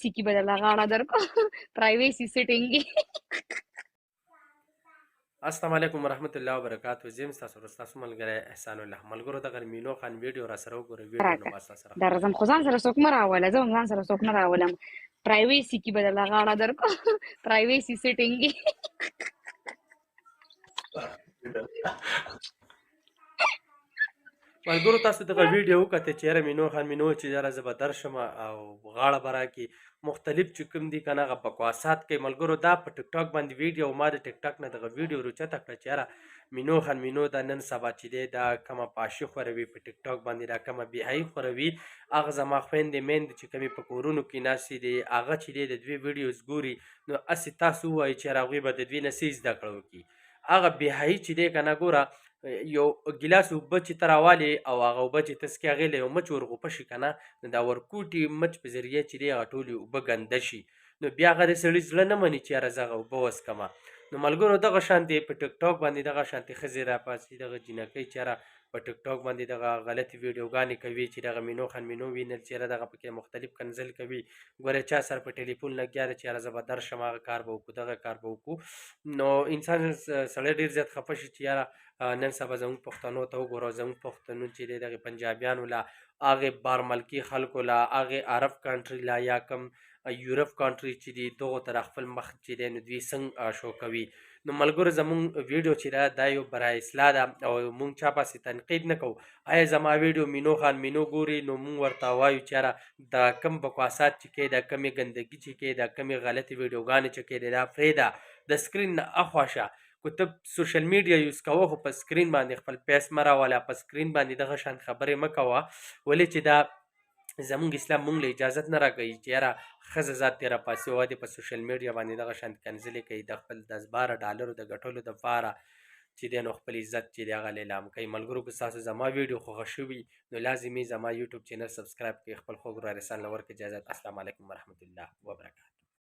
پرایویسی کې به درله غاړه درکړو پرایویسی سیټینګ السلام علیکم ورحمت الله وبرکاتہ. زم تاسو ورستاسو ملګری احسان الله ملګرو د غرمینو خان ویډیو را سره وګورئ. ویډیو نو ما سره درځم خو ځان سره څوک مه راوله زه هم ځان سره څوک نه راولم پرایویسی کې به درله غاړه درکړو پرایویسی سیټینګ ملګرو تاسو دغه ویډیو وکړه چې یاره مینو خان مینو چې یاره زه به درشم او غاړه به راکړي مختلف چې کوم دي که نه هغه بکواسات کوي. ملګرو دا په ټیک ټاک باندې ویډیو ما د ټیک ټاک نه دغه ویډیو روچته کړه چې یاره مینو خان مینو دا نن سبا چې دی دا کومه پاشي خوروي په ټیک ټاک باندې دا کومه بېحیي خوروي هغه زما خویندې میندې چې کومې په کورونو کې ناستې دي هغه چې دی د دوی ویډیوز ګوري نو هسې تاسو ووایئ چې یاره هغوی به د دوی نه څه زده کړه وکړي. هغه بېحیي چې دی که نه ګوره یو ګیلاس اوبه چې ته راوالې او هغه اوبه چې ته څکې هغې له یو مچ ورغوپه شي که نه نو دا ورکوټي مچ په ذریعه چې دی هغه ټولې اوبه ګنده شي نو بیا هغه د سړي زړه نه مني چې یاره زه هغه اوبه وڅکمه. نو ملګرو دغه شانتې په ټیک ټاک باندې دغه شانتې ښځې راپاڅي دغه جینکۍ چې یاره په ټیک ټاک باندې دغه غلطې ویډیوګانې کوي چې دغه مینو خان مینو وینل چې یاره دغه پکې مختلف کنځل کوي. ګوره چا سره په ټلیفون لګیا دی چې یاره زه به درشم هغه کار به وکړو دغه کار به وکړو نو انسان سړی ډېر زیات خفه شي چې یاره نن سبا زموږ پښتنو ته وګوره زموږ پښتنو چې دی دغې پنجابیانو له هغې بارملکي خلکو له هغې عرب کنټري له یا کم یورپ کنټري چې دي دغو ته را خپل مخ چې دی نو دوی څنګه شو کوي. نو ملګرو زموږ ویډیو چې ده دا یو برای اصلاح ده او موږ چا پسې تنقید نه کوو. آیا زما ویډیو مینو خان مینو ګوري نو موږ ورته وایو چې یاره دا کم بکواسات چې کوي دا کمې ګندګي چې کوي دا کمې غلطې ویډیوګانې چې کوي دا پرېږده د سکرین نه اخوا شه. که ته سوشل میډیا یوز کوه خو په سکرین باندې خپل پیس مه راوله په سکرین باندې دغه شان خبرې مه کوه ولې چې دا زموږ اسلام موږ له اجازت نه راکوي چې یاره ښځه ذات دې راپاسي او دې په سوشل میډیا باندې دغه شان کنځلې کوي د خپل 10-12 ډالرو د ګټلو دپاره چې دی نو خپل عزت چې دی هغه لیلام کوي. ملګرو که ستاسو زما ویډیو خوښه شوي نو لازمي زما یوټیوب چینل سبسکرایب کړئ خپل خوږ وراره سان له ورکړئ اجازت. السلام علیکم ورحمت الله وبرکاتہ.